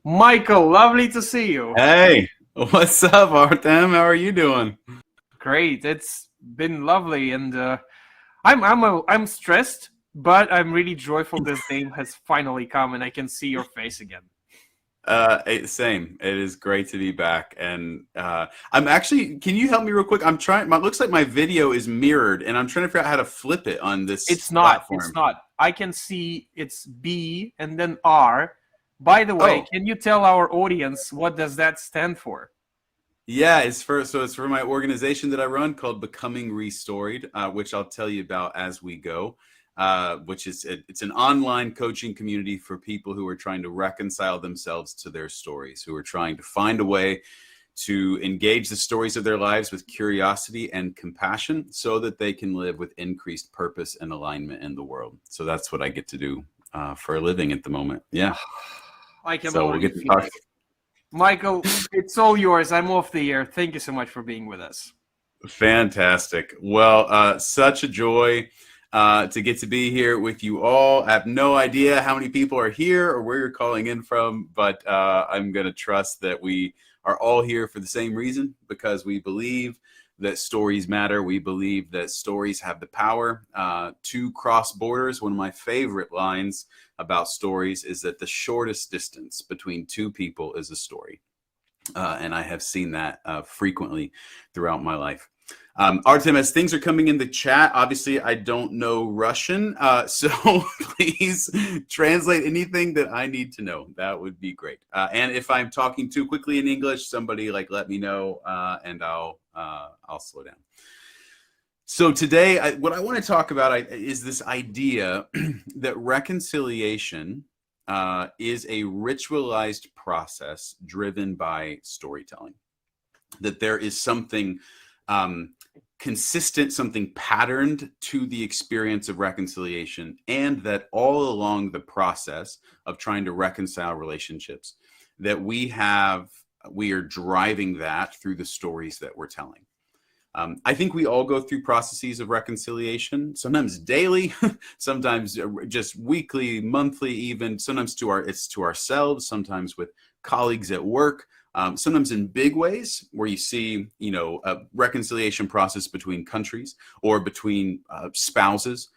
Michael, lovely to see you. Hey, what's up, Artem? How are you doing? Great, it's been lovely, and I'm stressed, but I'm really joyful this day has finally come, and I can see your face again. Same. It is great to be back, and I'm actually. Can you help me real quick? I'm trying. Looks like my video is mirrored, and I'm trying to figure out how to flip it on this It's not. platform. It's not. I can see it's B and then R. By the way, Can you tell our audience what does that stand for? Yeah, it's for my organization that I run called Becoming Restoried, which I'll tell you about as we go. It's an online coaching community for people who are trying to reconcile themselves to their stories, who are trying to find a way to engage the stories of their lives with curiosity and compassion so that they can live with increased purpose and alignment in the world. So that's what I get to do for a living at the moment. Yeah. I can so already we'll get to feel talk. it. Michael, it's all yours. I'm off the air. Thank you so much for being with us. Fantastic. Well, such a joy to get to be here with you all. I have no idea how many people are here or where you're calling in from, but I'm going to trust that we are all here for the same reason, because we believe that stories matter. We believe that stories have the power to cross borders. One of my favorite lines about stories is that the shortest distance between two people is a story. And I have seen that frequently throughout my life. Artem, as things are coming in the chat, obviously I don't know Russian, so please translate anything that I need to know. That would be great. And if I'm talking too quickly in English, somebody let me know, and I'll slow down. So today, what I want to talk about is this idea that reconciliation is a ritualized process driven by storytelling. That there is something consistent, something patterned to the experience of reconciliation, and that all along the process of trying to reconcile relationships, that we are driving that through the stories that we're telling. I think we all go through processes of reconciliation, sometimes daily, sometimes just weekly, monthly, even sometimes it's to ourselves, sometimes with colleagues at work, sometimes in big ways where you see, a reconciliation process between countries or between spouses.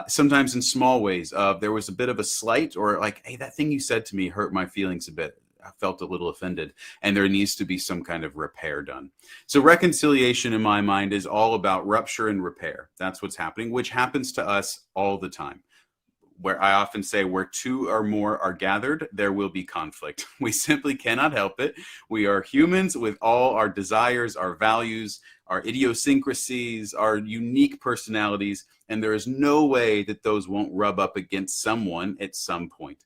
Sometimes in small ways there was a bit of a slight, or like, hey, that thing you said to me hurt my feelings a bit. I felt a little offended, and there needs to be some kind of repair done. So reconciliation in my mind is all about rupture and repair. That's what's happening, which happens to us all the time. Where I often say, where two or more are gathered, there will be conflict. We simply cannot help it. We are humans with all our desires, our values, our idiosyncrasies, our unique personalities, and there is no way that those won't rub up against someone at some point.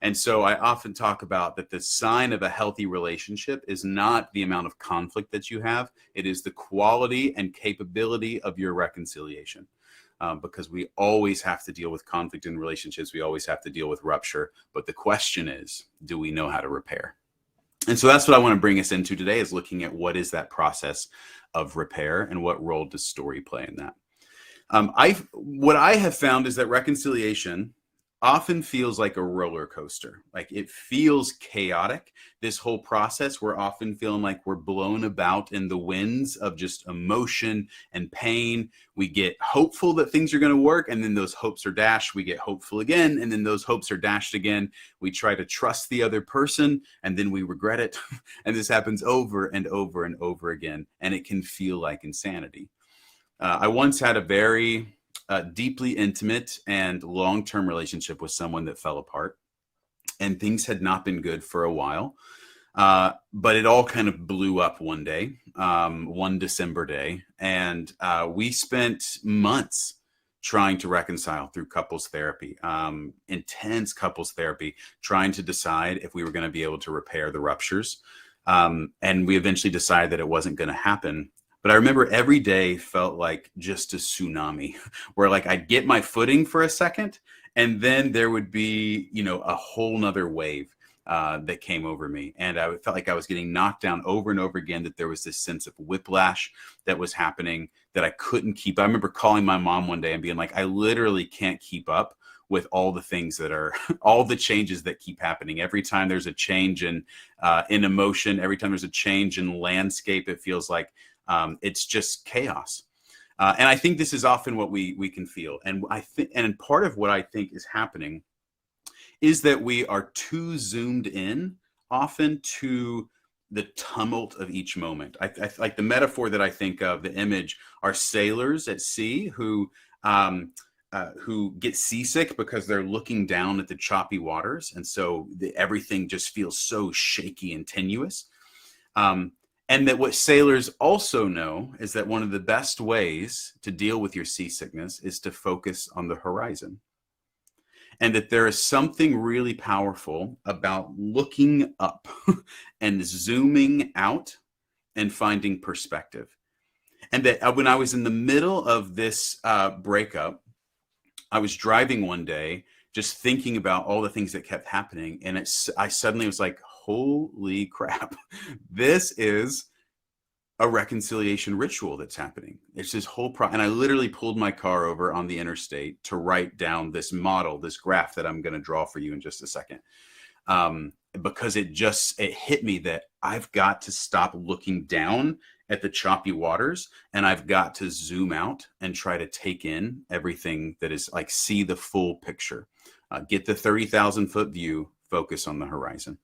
And so I often talk about that the sign of a healthy relationship is not the amount of conflict that you have. It is the quality and capability of your reconciliation. Because we always have to deal with conflict in relationships. We always have to deal with rupture. But the question is, do we know how to repair? And so that's what I want to bring us into today, is looking at what is that process of repair and what role does story play in that. What I have found is that reconciliation often feels like a roller coaster. Like, it feels chaotic. This whole process, we're often feeling like we're blown about in the winds of just emotion and pain. We get hopeful that things are going to work, and then those hopes are dashed. We get hopeful again, and then those hopes are dashed again. We try to trust the other person, and then we regret it. And this happens over and over and over again, and it can feel like insanity. I once had a very deeply intimate and long-term relationship with someone that fell apart, and things had not been good for a while, but it all kind of blew up one day, one December day, and we spent months trying to reconcile through couples therapy, intense couples therapy, trying to decide if we were going to be able to repair the ruptures, and we eventually decided that it wasn't going to happen. But I remember every day felt like just a tsunami, where like I'd get my footing for a second, and then there would be, a whole nother wave that came over me. And I felt like I was getting knocked down over and over again, that there was this sense of whiplash that was happening that I couldn't keep. I remember calling my mom one day and being like, I literally can't keep up with all the things that are, all the changes that keep happening. Every time there's a change in emotion, every time there's a change in landscape, it feels like it's just chaos. And I think this is often what we can feel. And and part of what I think is happening is that we are too zoomed in often to the tumult of each moment. I like the metaphor that I think of, the image, are sailors at sea who get seasick because they're looking down at the choppy waters. And so everything just feels so shaky and tenuous. And that what sailors also know is that one of the best ways to deal with your seasickness is to focus on the horizon. And that there is something really powerful about looking up and zooming out and finding perspective. And that when I was in the middle of this breakup, I was driving one day just thinking about all the things that kept happening. And I suddenly was like, holy crap, this is a reconciliation ritual that's happening. It's this whole and I literally pulled my car over on the interstate to write down this model, this graph that I'm going to draw for you in just a second. Because it hit me that I've got to stop looking down at the choppy waters, and I've got to zoom out and try to take in everything that is, like, see the full picture, get the 30,000 foot view, focus on the horizon.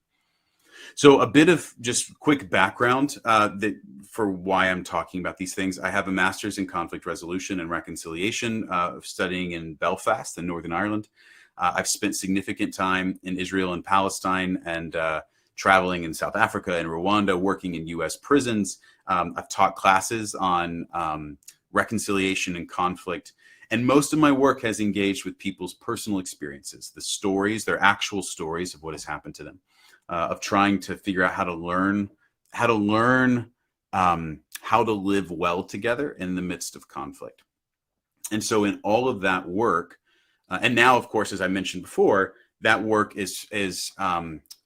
So a bit of just quick background for why I'm talking about these things. I have a master's in conflict resolution and reconciliation, studying in Belfast in Northern Ireland. I've spent significant time in Israel and Palestine, and traveling in South Africa and Rwanda, working in U.S. prisons. I've taught classes on reconciliation and conflict. And most of my work has engaged with people's personal experiences, the stories, their actual stories of what has happened to them. Of trying to figure out how to live well together in the midst of conflict. And so in all of that work, and now, of course, as I mentioned before, that work is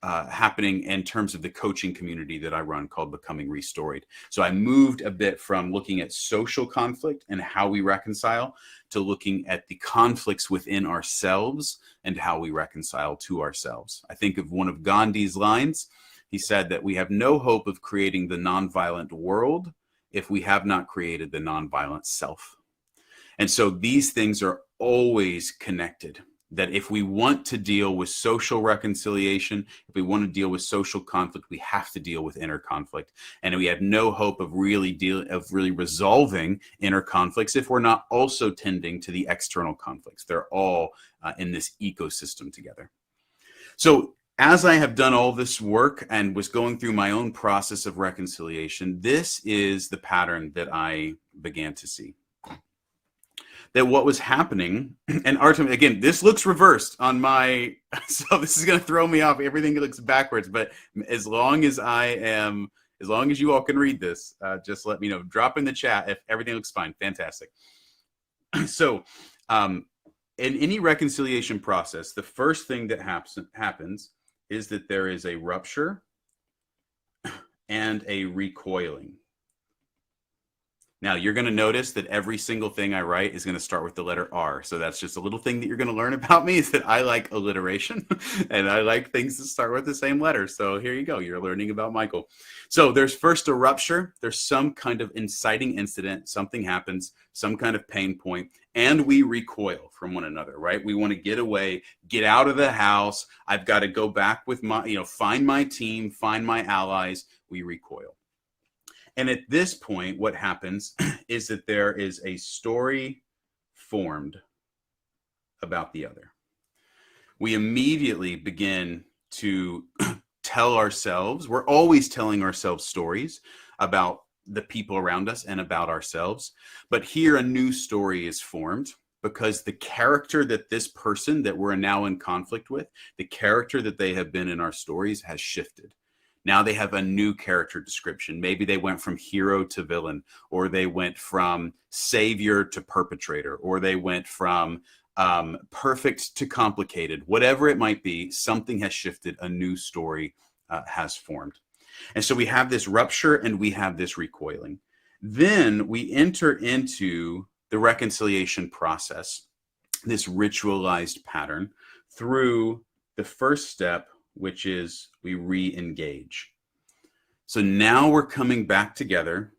happening in terms of the coaching community that I run called Becoming Restoried. So I moved a bit from looking at social conflict and how we reconcile to looking at the conflicts within ourselves and how we reconcile to ourselves. I think of one of Gandhi's lines. He said that we have no hope of creating the nonviolent world if we have not created the nonviolent self. And so these things are always connected. That if we want to deal with social reconciliation, if we want to deal with social conflict, we have to deal with inner conflict. And we have no hope of really resolving inner conflicts if we're not also tending to the external conflicts. They're all in this ecosystem together. So as I have done all this work and was going through my own process of reconciliation, this is the pattern that I began to see. That what was happening, and Artem, again, this looks reversed on my, so this is going to throw me off. Everything looks backwards, but as long as you all can read this, just let me know. Drop in the chat if everything looks fine. Fantastic. So in any reconciliation process, the first thing that happens is that there is a rupture and a recoiling. Now, you're going to notice that every single thing I write is going to start with the letter R. So that's just a little thing that you're going to learn about me, is that I like alliteration and I like things that start with the same letter. So here you go. You're learning about Michael. So there's first a rupture. There's some kind of inciting incident. Something happens, some kind of pain point, and we recoil from one another, right? We want to get away, get out of the house. I've got to go back with find my team, find my allies. We recoil. And at this point, what happens is that there is a story formed about the other. We immediately begin to tell ourselves, we're always telling ourselves stories about the people around us and about ourselves. But here a new story is formed because the character that this person that we're now in conflict with, the character that they have been in our stories has shifted. Now they have a new character description. Maybe they went from hero to villain, or they went from savior to perpetrator, or they went from perfect to complicated. Whatever it might be, something has shifted. A new story has formed. And so we have this rupture and we have this recoiling. Then we enter into the reconciliation process. this ritualized pattern through the first step, which is we re-engage. So now we're coming back together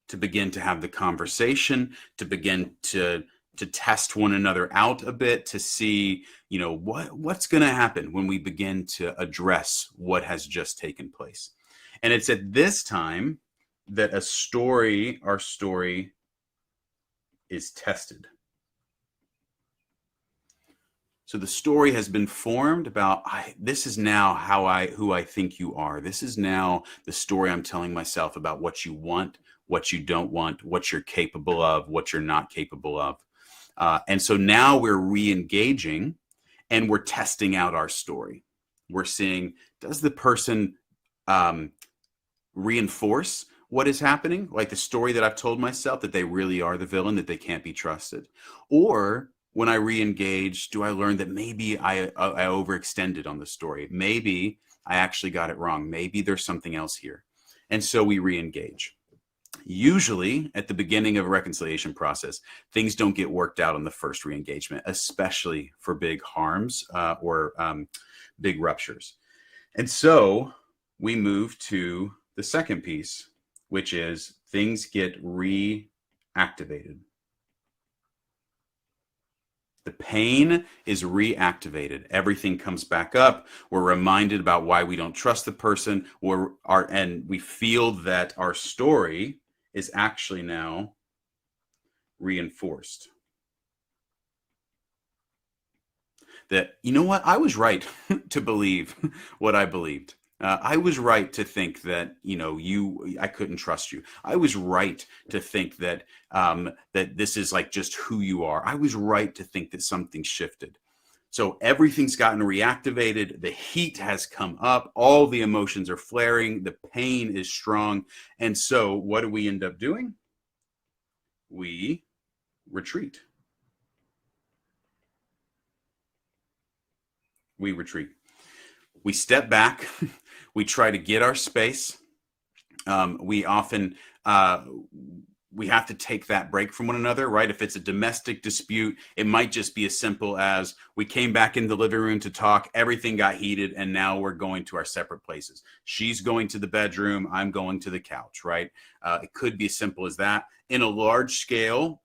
to begin to have the conversation, to begin to test one another out a bit, to see, what's going to happen when we begin to address what has just taken place. And it's at this time that our story is tested. So the story has been formed about, this is now who I think you are. This is now the story I'm telling myself about what you want, what you don't want, what you're capable of, what you're not capable of. And so now we're re-engaging and we're testing out our story. We're seeing, does the person reinforce what is happening? Like the story that I've told myself, that they really are the villain, that they can't be trusted? Or when I re-engage, do I learn that maybe I overextended on the story? Maybe I actually got it wrong. Maybe there's something else here. And so we re-engage. Usually at the beginning of a reconciliation process, things don't get worked out on the first re-engagement, especially for big harms or big ruptures. And so we move to the second piece, which is things get reactivated. The pain is reactivated. Everything comes back up. We're reminded about why we don't trust the person, and we feel that our story is actually now reinforced. That, I was right to believe what I believed. I was right to think that, I couldn't trust you. I was right to think that that this is like just who you are. I was right to think that something shifted. So everything's gotten reactivated. The heat has come up. All the emotions are flaring. The pain is strong. And so what do we end up doing? We retreat. We retreat. We step back. We try to get our space. We often we have to take that break from one another, right? If it's a domestic dispute, it might just be as simple as we came back in the living room to talk, everything got heated, and now we're going to our separate places. She's going to the bedroom, I'm going to the couch, right? It could be as simple as that. In a large scale,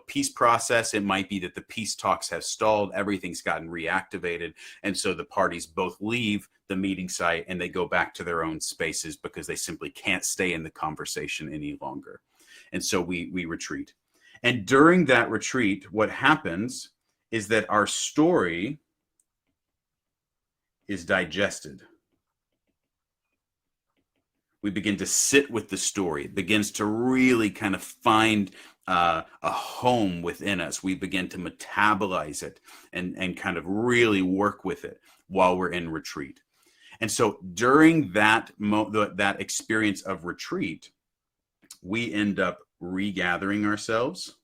peace process, it might be that the peace talks have stalled, everything's gotten reactivated, and so the parties both leave the meeting site and they go back to their own spaces because they simply can't stay in the conversation any longer. And so we retreat. And during that retreat, what happens is that our story is digested. We begin to sit with the story. It begins to really kind of find a home within us. We begin to metabolize it and kind of really work with it while we're in retreat. And so during that experience of retreat, we end up regathering ourselves.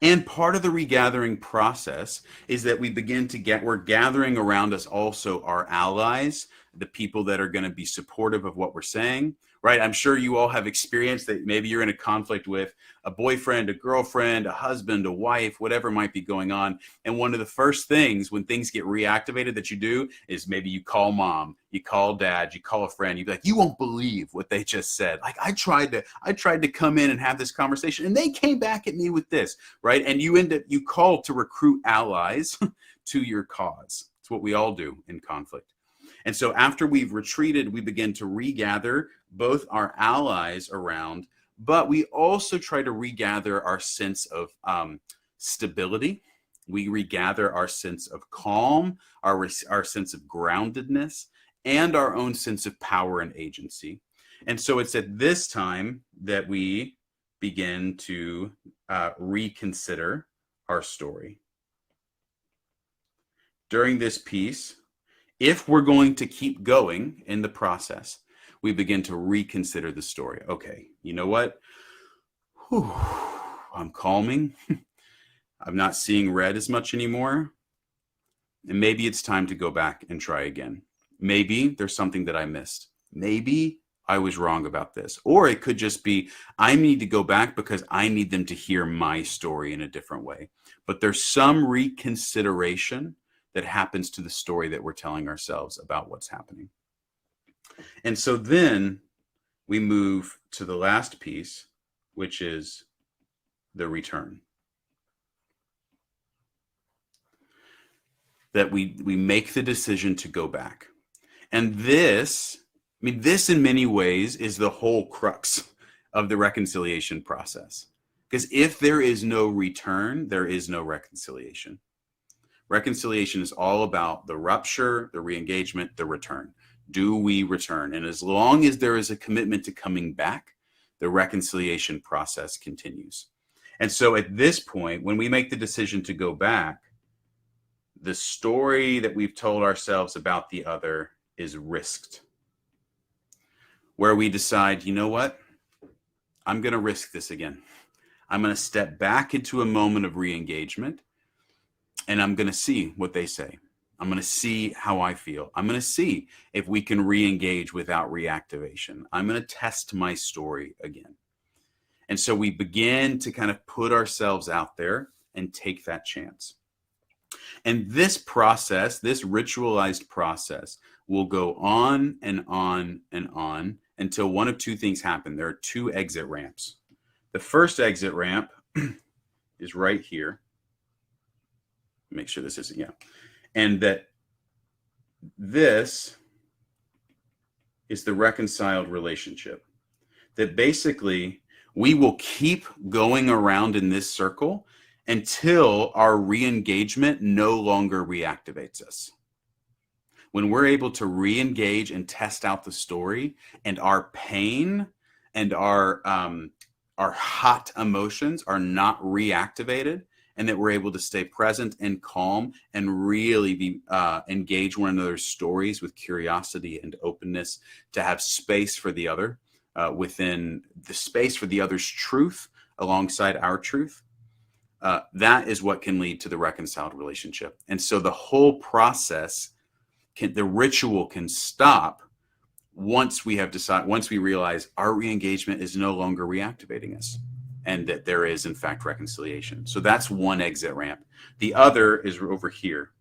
And part of the regathering process is that we're gathering around us also our allies, the people that are going to be supportive of what we're saying, right? I'm sure you all have experienced that maybe you're in a conflict with a boyfriend, a girlfriend, a husband, a wife, whatever might be going on. And one of the first things when things get reactivated that you do is maybe you call mom, you call dad, you call a friend, you'd be like, you won't believe what they just said. Like I tried to come in and have this conversation and they came back at me with this, right? And you call to recruit allies to your cause. It's what we all do in conflict. And so after we've retreated, we begin to regather both our allies around, but we also try to regather our sense of stability. We regather our sense of calm, our sense of groundedness, and our own sense of power and agency. And so it's at this time that we begin to reconsider our story. During this piece, if we're going to keep going in the process, we begin to reconsider the story. Okay, you know what? Whew, I'm calming. I'm not seeing red as much anymore. And maybe it's time to go back and try again. Maybe there's something that I missed. Maybe I was wrong about this. Or it could just be, I need to go back because I need them to hear my story in a different way. But there's some reconsideration that happens to the story that we're telling ourselves about what's happening. And so then we move to the last piece, which is the return. That we make the decision to go back. And this in many ways is the whole crux of the reconciliation process. Because if there is no return, there is no reconciliation. Reconciliation is all about the rupture, the re-engagement, the return. Do we return? And as long as there is a commitment to coming back, the reconciliation process continues. And so at this point, when we make the decision to go back, the story that we've told ourselves about the other is risked. Where we decide, you know what? I'm going to risk this again. I'm going to step back into a moment of re-engagement, and I'm going to see what they say. I'm going to see how I feel. I'm going to see if we can re-engage without reactivation. I'm going to test my story again. And so we begin to kind of put ourselves out there and take that chance. And this process, this ritualized process, will go on and on and on until one of two things happen. There are two exit ramps. The first exit ramp is right here. Make sure this isn't, yeah. And that this is the reconciled relationship. That basically we will keep going around in this circle until our re-engagement no longer reactivates us. When we're able to re-engage and test out the story, and our pain and our hot emotions are not reactivated, and that we're able to stay present and calm and really be engage one another's stories with curiosity and openness, to have space for the other, within the space for the other's truth alongside our truth. That is what can lead to the reconciled relationship. And so the whole process, the ritual can stop once we realize our re-engagement is no longer reactivating us, and that there is in fact reconciliation. So that's one exit ramp. The other is over here.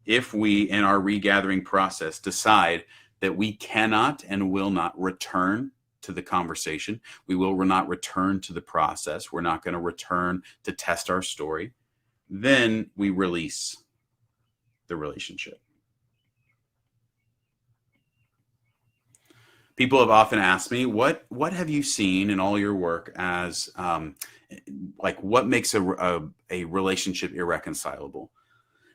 If we, in our regathering process, decide that we cannot and will not return to the conversation, we will not return to the process, we're not going to return to test our story, then we release the relationship. People have often asked me, what have you seen in all your work as like what makes a relationship irreconcilable?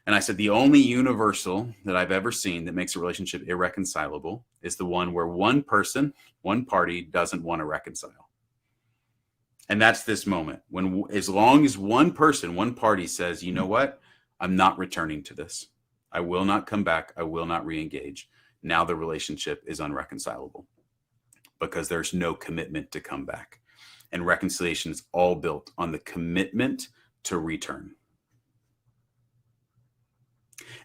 And I said, the only universal that I've ever seen that makes a relationship irreconcilable is the one where one person, one party doesn't want to reconcile. And that's this moment when, as long as one person, one party says, you know what, I'm not returning to this. I will not come back. I will not re-engage. Now the relationship is unreconcilable because there's no commitment to come back. And reconciliation is all built on the commitment to return.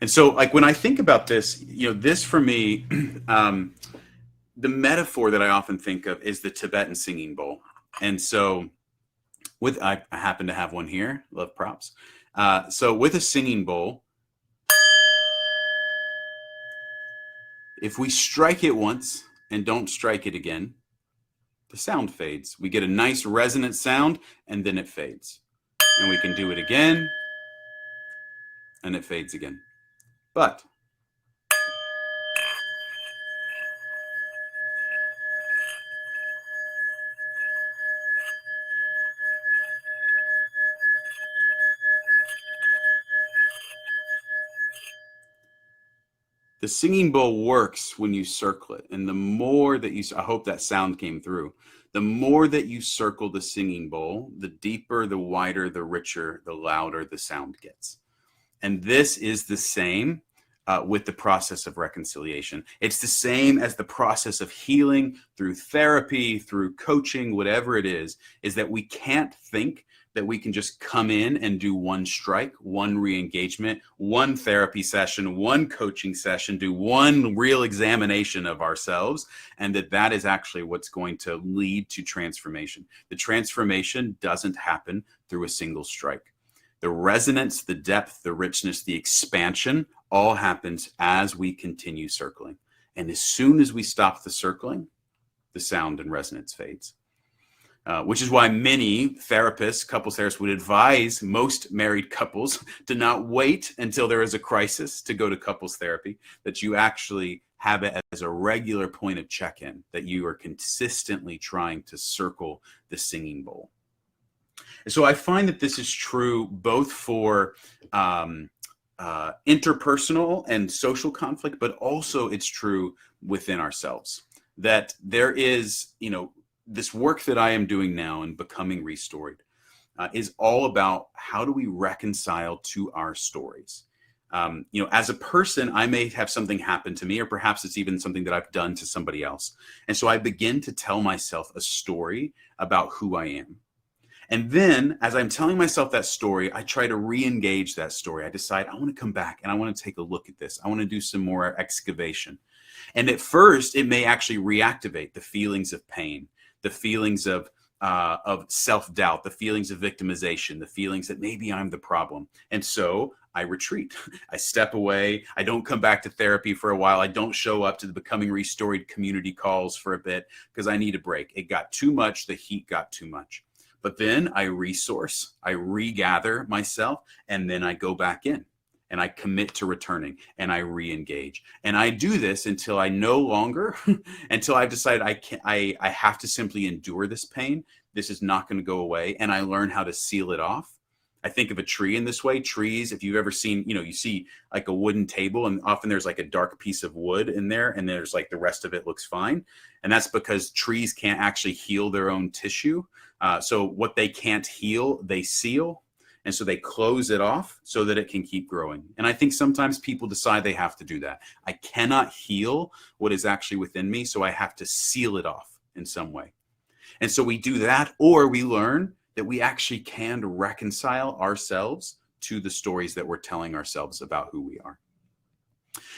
And so, like, when I think about this, this for me, the metaphor that I often think of is the Tibetan singing bowl. And so I happen to have one here, love props. So with a singing bowl, if we strike it once and don't strike it again, the sound fades. We get a nice resonant sound, and then it fades. And we can do it again, and it fades again. But the singing bowl works when you circle it. And the more that I hope that sound came through, the more that you circle the singing bowl, the deeper, the wider, the richer, the louder the sound gets. And this is the same with the process of reconciliation. It's the same as the process of healing through therapy, through coaching, whatever it is that we can't think that we can just come in and do one strike, one re-engagement, one therapy session, one coaching session, do one real examination of ourselves, and that is actually what's going to lead to transformation. The transformation doesn't happen through a single strike. The resonance, the depth, the richness, the expansion all happens as we continue circling. And as soon as we stop the circling, the sound and resonance fades. Which is why many therapists, couples therapists, would advise most married couples to not wait until there is a crisis to go to couples therapy, that you actually have it as a regular point of check-in, that you are consistently trying to circle the singing bowl. And so I find that this is true both for interpersonal and social conflict, but also it's true within ourselves, that there is, this work that I am doing now in Becoming Restoried is all about how do we reconcile to our stories. As a person, I may have something happen to me, or perhaps it's even something that I've done to somebody else. And so I begin to tell myself a story about who I am. And then as I'm telling myself that story, I try to re-engage that story. I decide I want to come back and I want to take a look at this. I want to do some more excavation. And at first, it may actually reactivate the feelings of pain, the feelings of self-doubt, the feelings of victimization, the feelings that maybe I'm the problem. And so I retreat. I step away. I don't come back to therapy for a while. I don't show up to the Becoming Restoried community calls for a bit because I need a break. It got too much. The heat got too much. But then I resource, I regather myself, and then I go back in. And I commit to returning, and I re-engage. And I do this until I no longer, until I've decided I have to simply endure this pain. This is not going to go away. And I learn how to seal it off. I think of a tree in this way. Trees, if you've ever seen, you see like a wooden table, and often there's like a dark piece of wood in there, and there's like the rest of it looks fine. And that's because trees can't actually heal their own tissue. So what they can't heal, they seal. And so they close it off so that it can keep growing. And I think sometimes people decide they have to do that. I cannot heal what is actually within me, so I have to seal it off in some way. And so we do that, or we learn that we actually can reconcile ourselves to the stories that we're telling ourselves about who we are.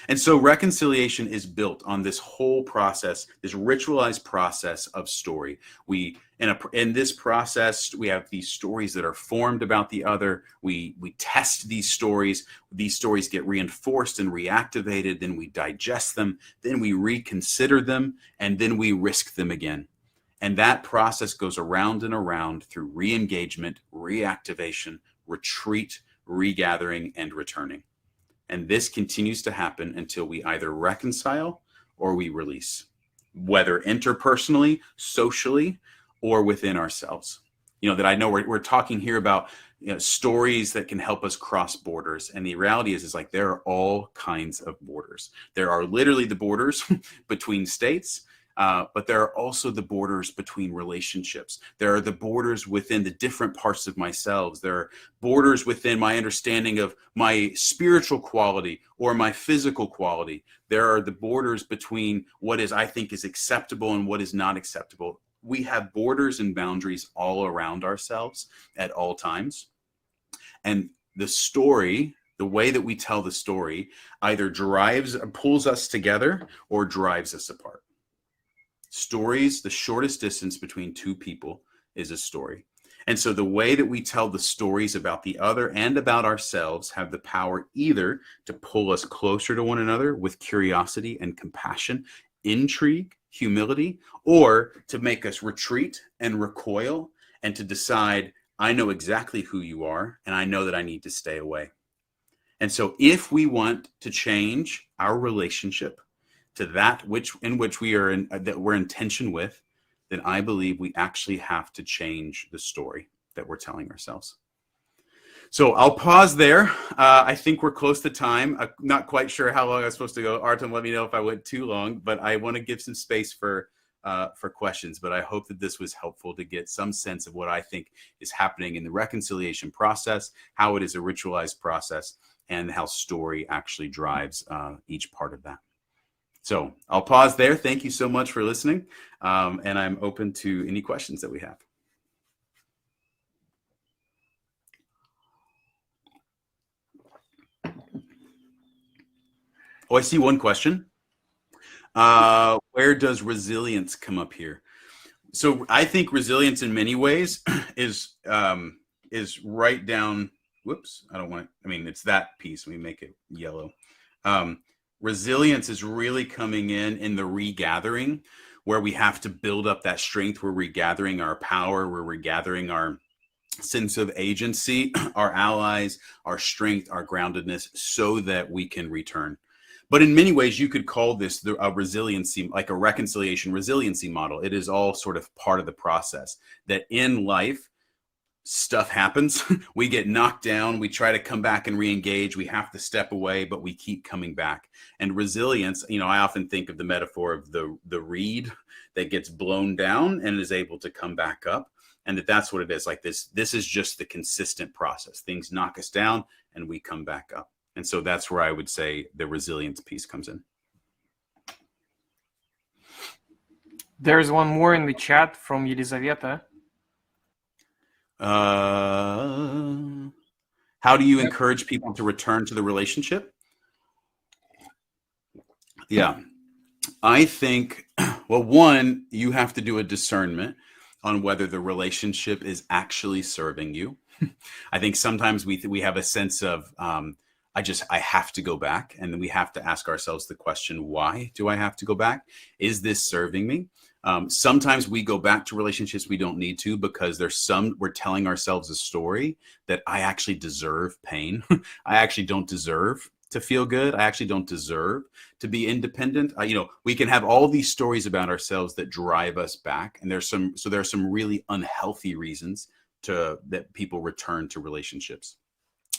And so reconciliation is built on this whole process, this ritualized process of story. In this process, we have these stories that are formed about the other. We test these stories. These stories get reinforced and reactivated. Then we digest them. Then we reconsider them. And then we risk them again. And that process goes around and around through re-engagement, reactivation, retreat, regathering, and returning. And this continues to happen until we either reconcile or we release, whether interpersonally, socially, or within ourselves. That I know we're talking here about stories that can help us cross borders. And the reality is like there are all kinds of borders. There are literally the borders between states. But there are also the borders between relationships. There are the borders within the different parts of myself. There are borders within my understanding of my spiritual quality or my physical quality. There are the borders between what I think is acceptable and what is not acceptable. We have borders and boundaries all around ourselves at all times. And the story, the way that we tell the story, either pulls us together or drives us apart. Stories, the shortest distance between two people is a story. And so the way that we tell the stories about the other and about ourselves have the power either to pull us closer to one another with curiosity and compassion, intrigue, humility, or to make us retreat and recoil and to decide, I know exactly who you are and I know that I need to stay away. And so if we want to change our relationship to that in which we're in tension with, then I believe we actually have to change the story that we're telling ourselves. So I'll pause there. I think we're close to time. I'm not quite sure how long I was supposed to go. Artem, let me know if I went too long, but I want to give some space for questions. But I hope that this was helpful to get some sense of what I think is happening in the reconciliation process, how it is a ritualized process, and how story actually drives each part of that. So I'll pause there. Thank you so much for listening. And I'm open to any questions that we have. Oh, I see one question. Where does resilience come up here? So I think resilience in many ways is right down. Whoops, I don't want. I mean, it's that piece. Let me make it yellow. Resilience is really coming in the regathering, where we have to build up that strength. We're regathering our power. We're regathering our sense of agency, our allies, our strength, our groundedness, so that we can return. But in many ways, you could call this a resiliency, like a reconciliation resiliency model. It is all sort of part of the process that in life, stuff happens. We get knocked down. We try to come back and re-engage. We have to step away, but we keep coming back. And resilience, I often think of the metaphor of the reed that gets blown down and is able to come back up. And that's what it is. Like this is just the consistent process. Things knock us down and we come back up. And so that's where I would say the resilience piece comes in. There's one more in the chat from Yelizaveta. How do you encourage people to return to the relationship? Yeah, I think, well, one, you have to do a discernment on whether the relationship is actually serving you. I think sometimes we have a sense of, I have to go back. And then we have to ask ourselves the question, why do I have to go back? Is this serving me? Sometimes we go back to relationships we don't need to because we're telling ourselves a story that I actually deserve pain. I actually don't deserve to feel good. I actually don't deserve to be independent. We can have all these stories about ourselves that drive us back. And there are some really unhealthy reasons that people return to relationships.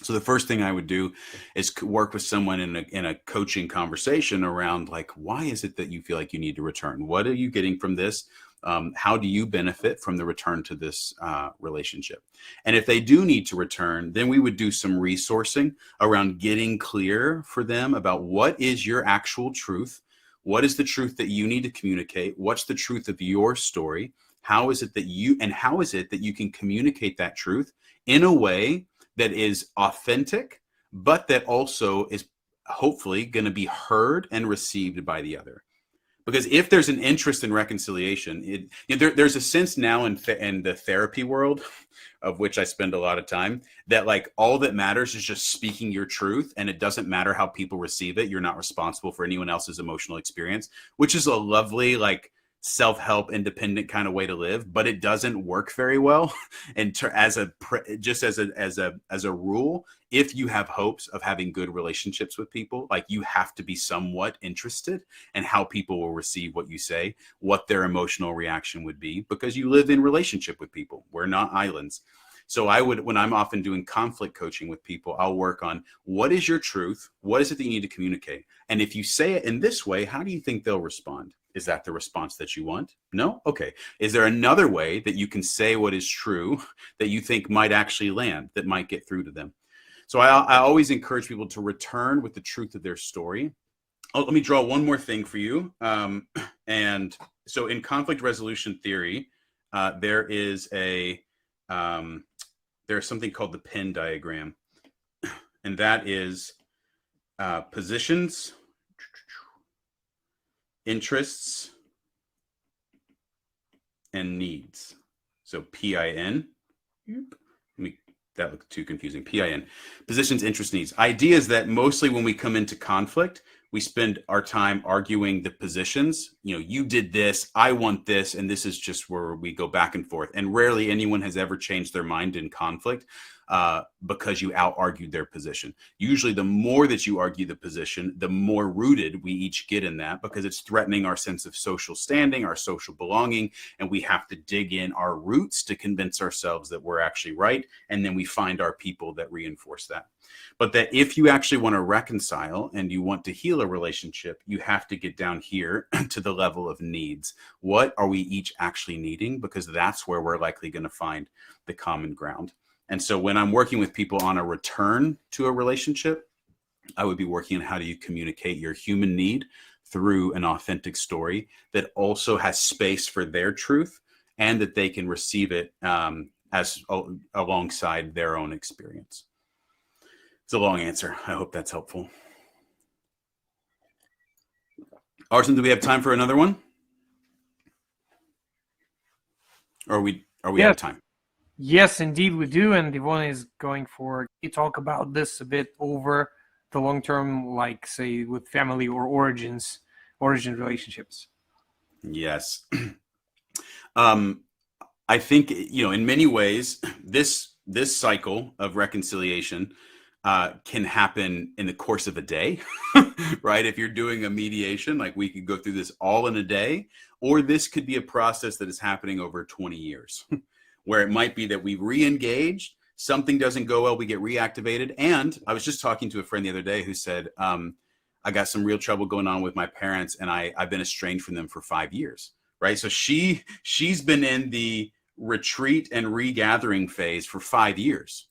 So the first thing I would do is work with someone in a coaching conversation around, like, why is it that you feel like you need to return? What are you getting from this? How do you benefit from the return to this relationship? And if they do need to return, then we would do some resourcing around getting clear for them about what is your actual truth. What is the truth that you need to communicate? What's the truth of your story? How is it that you can communicate that truth in a way that is authentic, but that also is hopefully going to be heard and received by the other? Because if there's an interest in reconciliation, there's a sense now in the therapy world, of which I spend a lot of time, that like all that matters is just speaking your truth, and it doesn't matter how people receive it. You're not responsible for anyone else's emotional experience, which is a lovely, like, self-help, independent kind of way to live, but it doesn't work very well. And as a rule, if you have hopes of having good relationships with people, like, you have to be somewhat interested in how people will receive what you say, what their emotional reaction would be, because you live in relationship with people. We're not islands. So when I'm often doing conflict coaching with people, I'll work on, what is your truth? What is it that you need to communicate? And if you say it in this way, how do you think they'll respond? Is that the response that you want? No? Okay. Is there another way that you can say what is true that you think might actually land, that might get through to them? So I always encourage people to return with the truth of their story. Let me draw one more thing for you. And so in conflict resolution theory, there's something called the Venn diagram. And that is positions, interests, and needs. So PIN. That looked too confusing. PIN. Positions, interests, needs. Idea is that mostly when we come into conflict, we spend our time arguing the positions. You did this, I want this, and this is just where we go back and forth. And rarely anyone has ever changed their mind in conflict because you out-argued their position. Usually the more that you argue the position, the more rooted we each get in that, because it's threatening our sense of social standing, our social belonging, and we have to dig in our roots to convince ourselves that we're actually right, and then we find our people that reinforce that. But that if you actually want to reconcile and you want to heal a relationship, you have to get down here to the level of needs. What are we each actually needing? Because that's where we're likely going to find the common ground. And so when I'm working with people on a return to a relationship, I would be working on how do you communicate your human need through an authentic story that also has space for their truth and that they can receive it as alongside their own experience. It's a long answer. I hope that's helpful. Arson, do we have time for another one? Or are we out Yes, of time? yes, indeed we do. And Yvonne is going for you talk about this a bit over the long term, like say with family or origin relationships. Yes. I think, in many ways, this cycle of reconciliation can happen in the course of a day, right? If you're doing a mediation, like we could go through this all in a day, or this could be a process that is happening over 20 years, where it might be that we re-engaged, something doesn't go well, we get reactivated. And I was just talking to a friend the other day who said, I got some real trouble going on with my parents, and I've been estranged from them for 5 years, right? So she's been in the retreat and regathering phase for 5 years,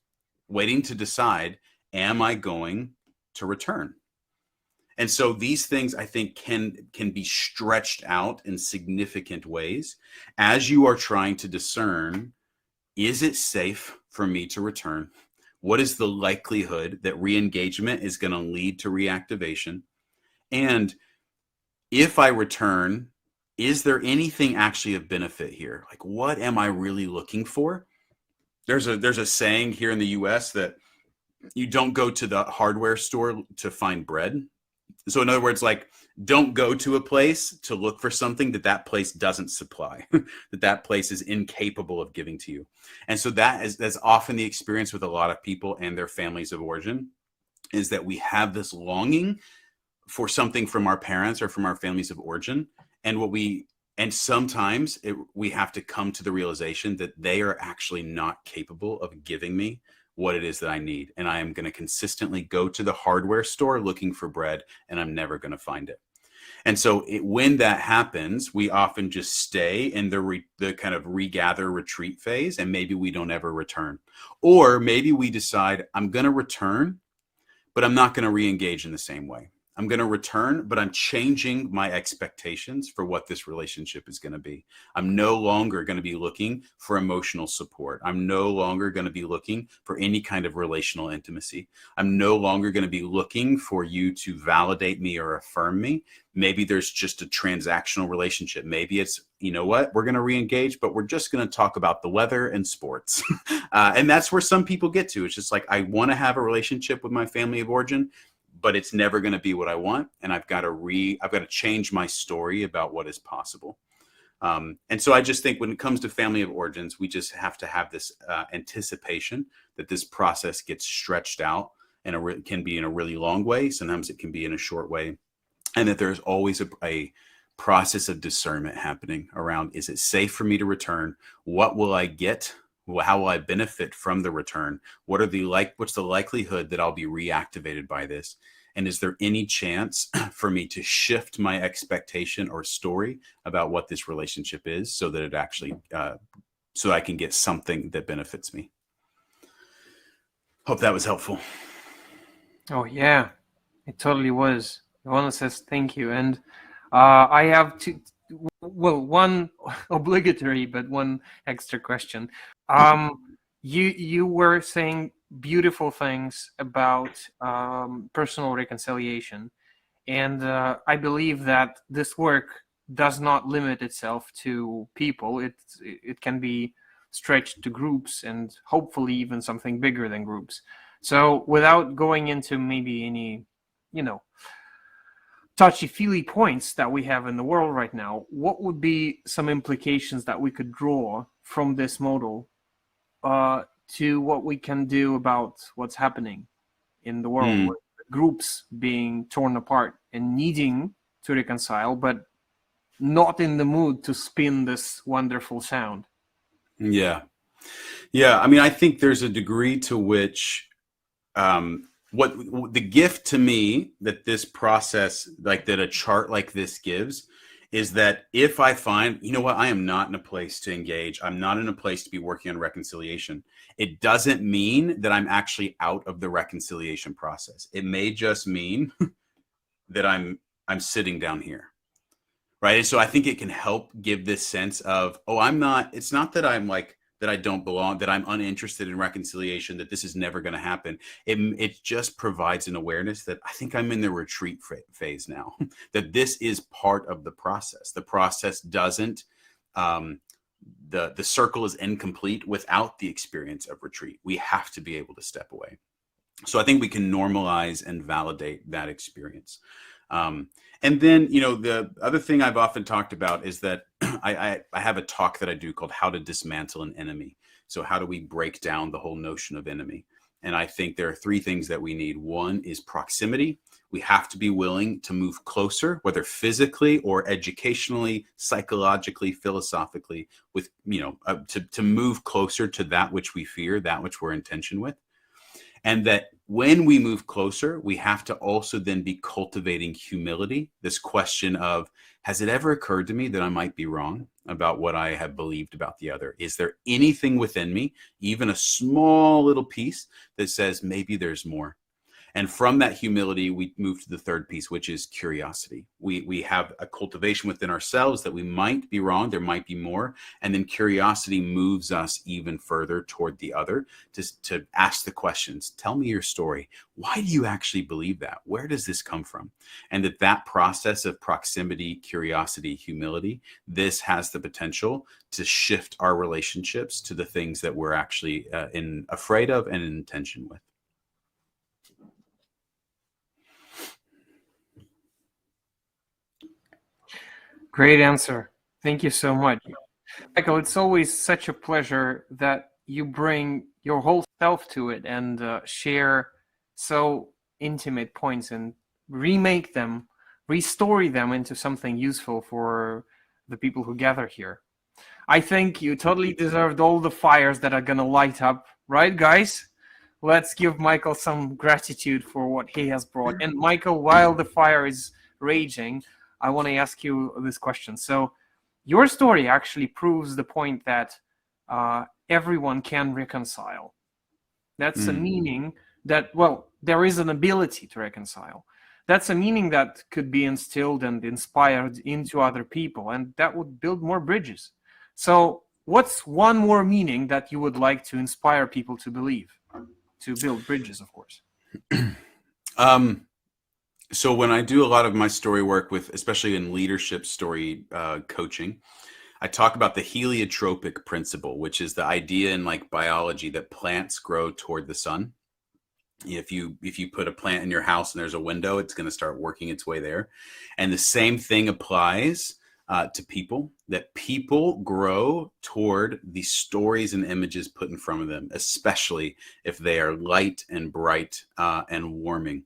waiting to decide, am I going to return? And so these things, I think, can be stretched out in significant ways as you are trying to discern, is it safe for me to return? What is the likelihood that re-engagement is going to lead to reactivation? And if I return, is there anything actually of benefit here? Like, what am I really looking for? There's a saying here in the US that you don't go to the hardware store to find bread. So in other words, like, don't go to a place to look for something that place doesn't supply, that place is incapable of giving to you. And so that's often the experience with a lot of people and their families of origin, is that we have this longing for something from our parents or from our families of origin. And sometimes we have to come to the realization that they are actually not capable of giving me what it is that I need. And I am going to consistently go to the hardware store looking for bread, and I'm never going to find it. And so when that happens, we often just stay in the kind of regather retreat phase, and maybe we don't ever return. Or maybe we decide, I'm going to return, but I'm not going to re-engage in the same way. I'm going to return, but I'm changing my expectations for what this relationship is going to be. I'm no longer going to be looking for emotional support. I'm no longer going to be looking for any kind of relational intimacy. I'm no longer going to be looking for you to validate me or affirm me. Maybe there's just a transactional relationship. Maybe it's, you know what, we're going to re-engage, but we're just going to talk about the weather and sports. And that's where some people get to. It's just like, I want to have a relationship with my family of origin, but it's never going to be what I want. And I've got to change my story about what is possible. And so I just think when it comes to family of origins, we just have to have this anticipation that this process gets stretched out, and it can be in a really long way. Sometimes it can be in a short way. And that there's always a process of discernment happening around, is it safe for me to return? What will I get? How will I benefit from the return? What's the likelihood that I'll be reactivated by this? And is there any chance for me to shift my expectation or story about what this relationship is, so that it actually, so I can get something that benefits me? Hope that was helpful. Oh yeah, it totally was. Ivana says thank you, and I have one obligatory but one extra question. You were saying beautiful things about personal reconciliation, and I believe that this work does not limit itself to people. It can be stretched to groups, and hopefully even something bigger than groups. So without going into maybe any, touchy-feely points that we have in the world right now, what would be some implications that we could draw from this model to what we can do about what's happening in the world, with groups being torn apart and needing to reconcile, but not in the mood to spin this wonderful sound? Yeah. I mean, I think there's a degree to which what the gift to me that this process, like that a chart like this gives, is that if I find, you know what, I am not in a place to engage, I'm not in a place to be working on reconciliation, it doesn't mean that I'm actually out of the reconciliation process. It may just mean that I'm sitting down here. Right. And so I think it can help give this sense of, it's not that I'm like that I don't belong, that I'm uninterested in reconciliation, that this is never going to happen. It just provides an awareness that I think I'm in the retreat phase now, that this is part of the process. The process doesn't, the circle is incomplete without the experience of retreat. We have to be able to step away. So I think we can normalize and validate that experience. And then, the other thing I've often talked about is that I have a talk that I do called How to Dismantle an Enemy. So how do we break down the whole notion of enemy? And I think there are three things that we need. One is proximity. We have to be willing to move closer, whether physically or educationally, psychologically, philosophically, with, to move closer to that which we fear, that which we're in tension with. And that when we move closer, we have to also then be cultivating humility. This question of, has it ever occurred to me that I might be wrong about what I have believed about the other? Is there anything within me, even a small little piece, that says maybe there's more? And from that humility, we move to the third piece, which is curiosity. We have a cultivation within ourselves that we might be wrong, there might be more. And then curiosity moves us even further toward the other to ask the questions. Tell me your story. Why do you actually believe that? Where does this come from? And that process of proximity, curiosity, humility, this has the potential to shift our relationships to the things that we're actually afraid of and in tension with. Great answer. Thank you so much. Michael, it's always such a pleasure that you bring your whole self to it and share so intimate points and remake them, restory them into something useful for the people who gather here. I think you totally deserved all the fires that are going to light up, right, guys? Let's give Michael some gratitude for what he has brought. And Michael, while the fire is raging, I want to ask you this question. So your story actually proves the point that everyone can reconcile. That's a meaning that, well, there is an ability to reconcile. That's a meaning that could be instilled and inspired into other people, and that would build more bridges. So what's one more meaning that you would like to inspire people to believe, to build bridges, of course? So when I do a lot of my story work with, especially in leadership story coaching, I talk about the heliotropic principle, which is the idea in biology that plants grow toward the sun. If you put a plant in your house and there's a window, it's going to start working its way there. And the same thing applies to people, that people grow toward the stories and images put in front of them, especially if they are light and bright and warming.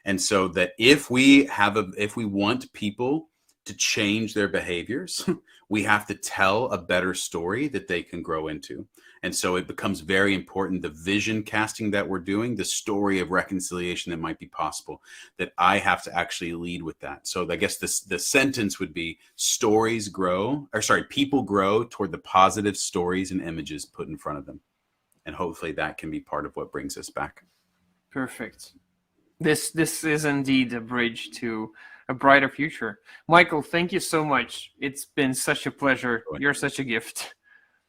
And so that if we want people to change their behaviors, we have to tell a better story that they can grow into. And so it becomes very important, the vision casting that we're doing, the story of reconciliation that might be possible, that I have to actually lead with that. So I guess the sentence would be people grow toward the positive stories and images put in front of them. And hopefully that can be part of what brings us back. Perfect. This is indeed a bridge to a brighter future. Michael, thank you so much. It's been such a pleasure. You're such a gift.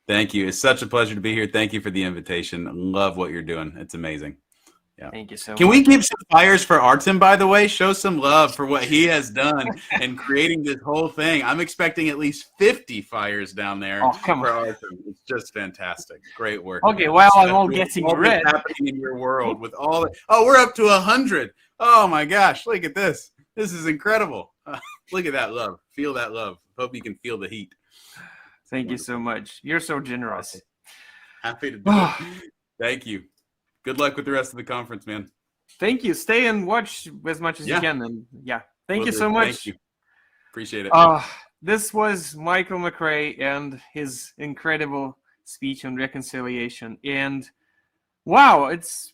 Thank you. It's such a pleasure to be here. Thank you for the invitation. Love what you're doing. It's amazing. Yeah. Thank you so much. Can we keep some fires for Artem, by the way? Show some love for what he has done in creating this whole thing. I'm expecting at least 50 fires down there for Artem. It's just fantastic. Great work. Okay, well, I'm all getting red. Happening in your world with all the, we're up to 100. Oh my gosh, look at this. This is incredible. Look at that love. Feel that love. Hope you can feel the heat. Thank you so much. You're so generous. Okay. Happy to do it. Thank you. Good luck with the rest of the conference, man. Thank you. Stay and watch as much as you can. And thank you so much. Thank you. Appreciate it. This was Michael McRay and his incredible speech on reconciliation. And wow, it's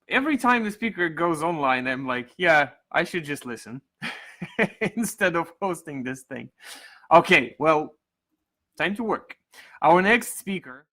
every time the speaker goes online, I'm like, I should just listen instead of hosting this thing. Okay, well, time to work. Our next speaker